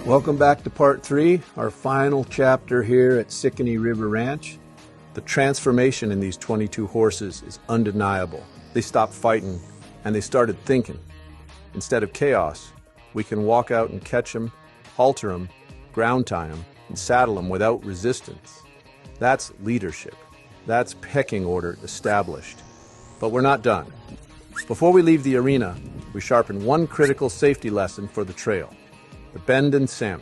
Welcome back to part 3, our final chapter here at Sikanni River Ranch. The transformation in these 22 horses is undeniable. They stopped fighting and they started thinking. Instead of chaos, we can walk out and catch them, halter them, ground tie them, and saddle them without resistance. That's leadership. That's pecking order established. But we're not done. Before we leave the arena, we sharpen one critical safety lesson for the trail. The bend and send.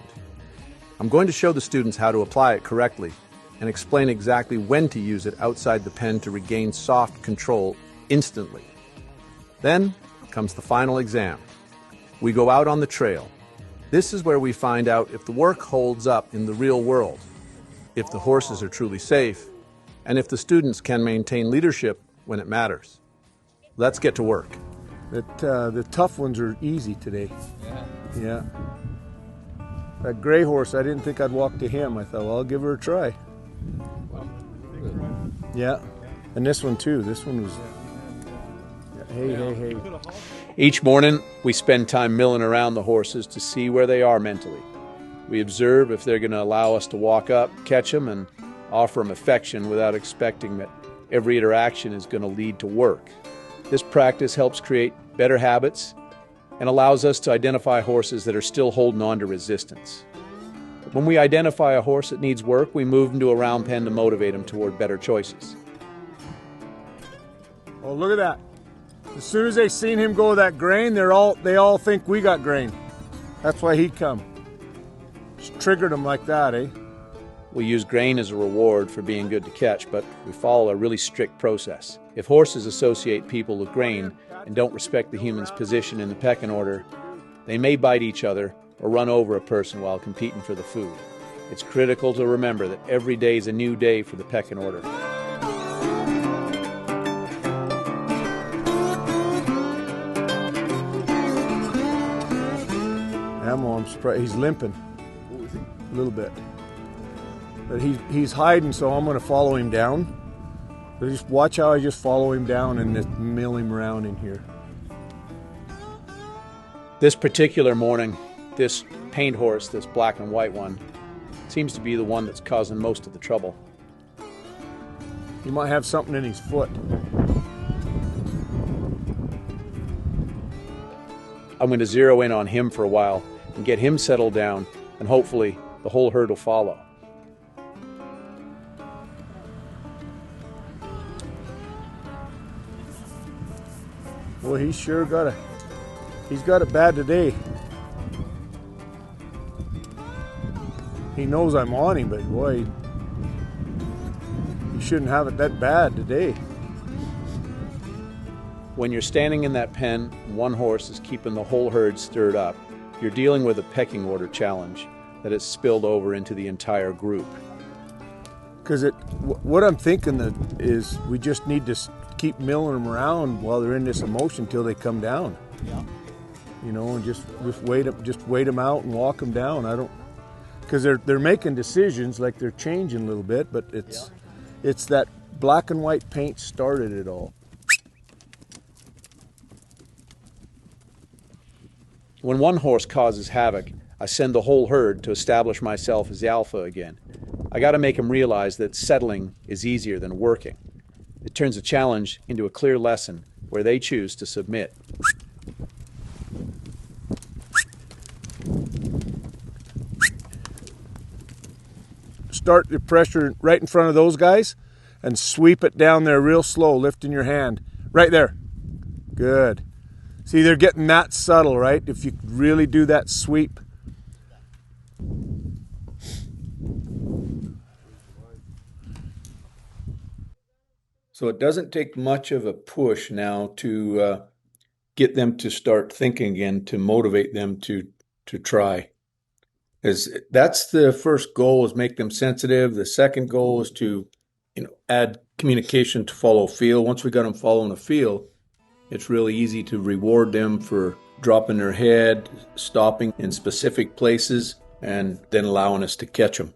I'm going to show the students how to apply it correctly and explain exactly when to use it outside the pen to regain soft control instantly. Then comes the final exam. We go out on the trail. This is where we find out if the work holds up in the real world, if the horses are truly safe, and if the students can maintain leadership when it matters. Let's get to work. The tough ones are easy today. Yeah. That gray horse, I didn't think I'd walk to him. I thought, well, I'll give her a try. Yeah. And this one too. This one was... Hey. Each morning, we spend time milling around the horses to see where they are mentally. We observe if they're going to allow us to walk up, catch them, and offer them affection without expecting that every interaction is going to lead to work. This practice helps create better habits and allows us to identify horses that are still holding on to resistance. When we identify a horse that needs work, we move them to a round pen to motivate them toward better choices. Oh, look at that. As soon as they seen him go that grain, they all think we got grain. That's why he come. Just triggered him like that, eh? We use grain as a reward for being good to catch, but we follow a really strict process. If horses associate people with grain and don't respect the human's position in the pecking order, they may bite each other or run over a person while competing for the food. It's critical to remember that every day is a new day for the pecking order. Ammo, I'm surprised. He's limping a little bit. But he's hiding, so I'm going to follow him down. So just watch how I just follow him down and just mill him around in here. This particular morning, this paint horse, this black and white one, seems to be the one that's causing most of the trouble. He might have something in his foot. I'm going to zero in on him for a while and get him settled down, and hopefully the whole herd will follow. Well, he's got it bad today. He knows I'm on him, but boy, he shouldn't have it that bad today. When you're standing in that pen, one horse is keeping the whole herd stirred up. You're dealing with a pecking order challenge that has spilled over into the entire group. Because what I'm thinking is we just need to keep milling them around while they're in this emotion till they come down. Yeah. You know, and just wait them out and walk them down. Because they're making decisions, like they're changing a little bit, but it's that black and white paint started it all. When one horse causes havoc, I send the whole herd to establish myself as the alpha again. I got to make them realize that settling is easier than working. It turns a challenge into a clear lesson where they choose to submit. Start the pressure right in front of those guys and sweep it down there real slow, lifting your hand. Right there. Good. See, they're getting that subtle, right? If you really do that sweep. So it doesn't take much of a push now to get them to start thinking again, to motivate them to to try. That's the first goal, is make them sensitive. The second goal is to, add communication to follow feel. Once we got them following a feel, it's really easy to reward them for dropping their head, stopping in specific places, and then allowing us to catch them.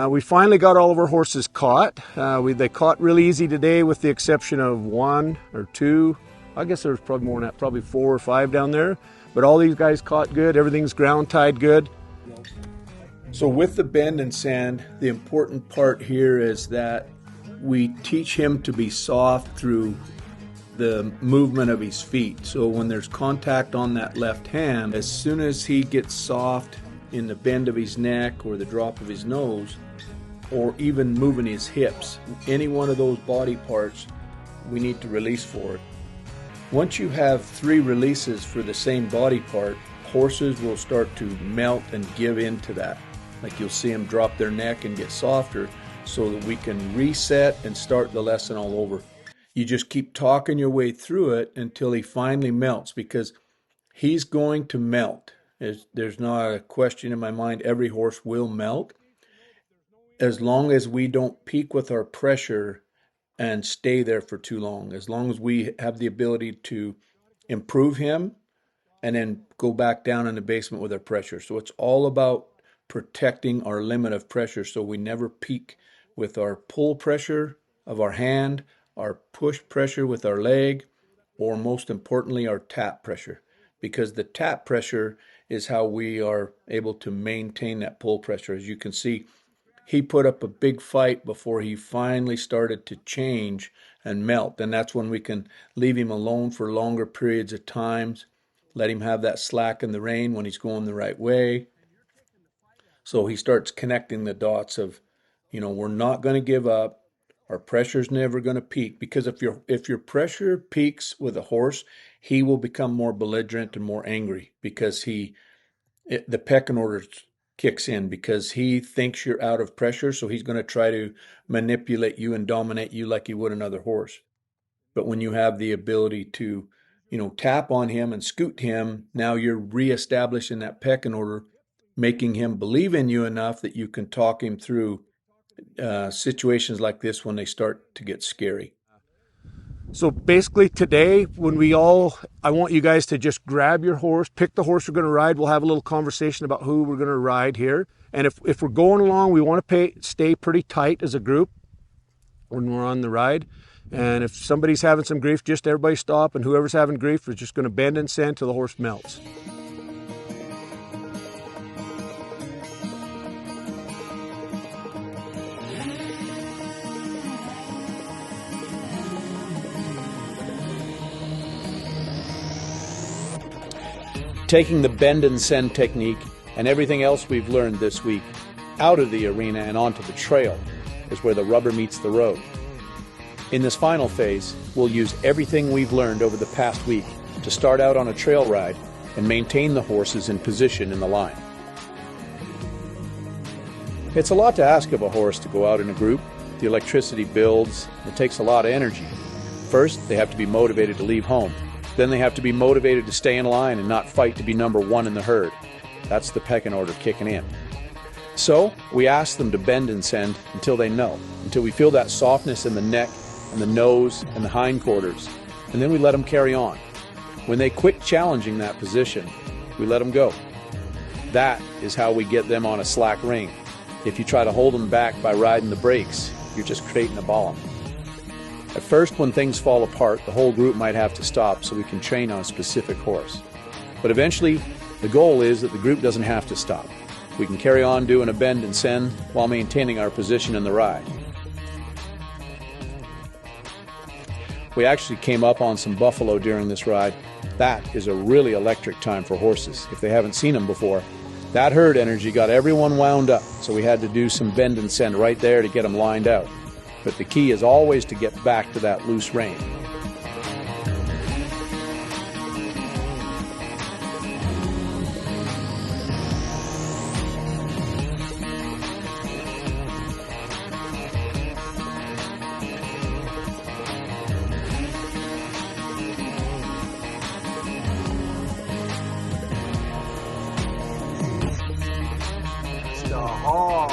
We finally got all of our horses caught. They caught really easy today, with the exception of one or two. I guess there was probably more than that, probably 4 or 5 down there. But all these guys caught good. Everything's ground tied good. So with the bend and send, the important part here is that we teach him to be soft through the movement of his feet. So when there's contact on that left hand, as soon as he gets soft in the bend of his neck or the drop of his nose, or even moving his hips, any one of those body parts, we need to release for it. Once you have 3 releases for the same body part, horses will start to melt and give into that. Like you'll see them drop their neck and get softer, so that we can reset and start the lesson all over. You just keep talking your way through it until he finally melts, because he's going to melt. There's not a question in my mind. Every horse will melt, as long as we don't peak with our pressure and stay there for too long. As long as we have the ability to improve him and then go back down in the basement with our pressure. So it's all about protecting our limit of pressure, so we never peak with our pull pressure of our hand, our push pressure with our leg, or most importantly, our tap pressure. Because the tap pressure is how we are able to maintain that pull pressure. As you can see, he put up a big fight before he finally started to change and melt. And that's when we can leave him alone for longer periods of times, let him have that slack in the rein when he's going the right way. So he starts connecting the dots of, we're not going to give up. Our pressure's never going to peak, because if your pressure peaks with a horse, he will become more belligerent and more angry, because the pecking order kicks in, because he thinks you're out of pressure, so he's going to try to manipulate you and dominate you like he would another horse. But when you have the ability to, tap on him and scoot him, now you're reestablishing that pecking order, making him believe in you enough that you can talk him through situations like this when they start to get scary. So basically today, I want you guys to just grab your horse, pick the horse we're going to ride. We'll have a little conversation about who we're going to ride here. And if we're going along, we want to stay pretty tight as a group when we're on the ride. And if somebody's having some grief, just everybody stop, and whoever's having grief is just going to bend and send till the horse melts. Taking the bend and send technique and everything else we've learned this week out of the arena and onto the trail is where the rubber meets the road. In this final phase, we'll use everything we've learned over the past week to start out on a trail ride and maintain the horses in position in the line. It's a lot to ask of a horse to go out in a group. The electricity builds. It takes a lot of energy. First, they have to be motivated to leave home. Then they have to be motivated to stay in line and not fight to be number 1 in the herd. That's the pecking order kicking in. So we ask them to bend and send until they know, until we feel that softness in the neck and the nose and the hindquarters, and then we let them carry on. When they quit challenging that position, we let them go. That is how we get them on a slack rein. If you try to hold them back by riding the brakes, you're just creating a bomb. At first, when things fall apart, the whole group might have to stop so we can train on a specific horse. But eventually, the goal is that the group doesn't have to stop. We can carry on doing a bend and send while maintaining our position in the ride. We actually came up on some buffalo during this ride. That is a really electric time for horses, if they haven't seen them before. That herd energy got everyone wound up, so we had to do some bend and send right there to get them lined out. But the key is always to get back to that loose rein. Oh,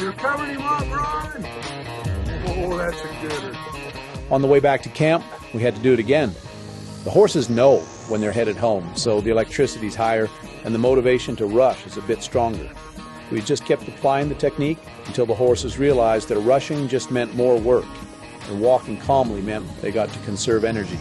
you're covering him up, Ron. Oh, that's a gooder. On the way back to camp, we had to do it again. The horses know when they're headed home, so the electricity's higher and the motivation to rush is a bit stronger. We just kept applying the technique until the horses realized that rushing just meant more work, and walking calmly meant they got to conserve energy.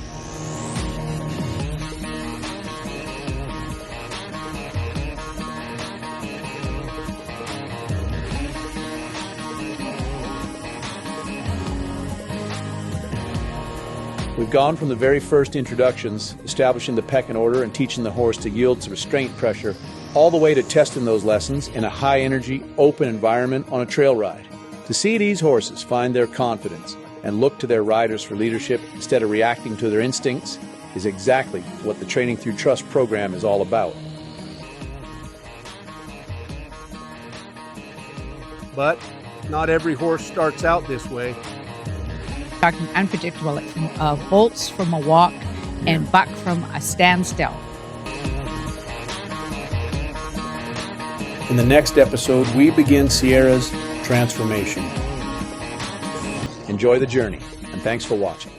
We've gone from the very first introductions, establishing the pecking order and teaching the horse to yield to restraint pressure, all the way to testing those lessons in a high-energy, open environment on a trail ride. To see these horses find their confidence and look to their riders for leadership instead of reacting to their instincts is exactly what the Training Thru Trust program is all about. But not every horse starts out this way. Talking unpredictable, like from bolts from a walk and buck from a standstill. In the next episode, we begin Sierra's transformation. Enjoy the journey, and thanks for watching.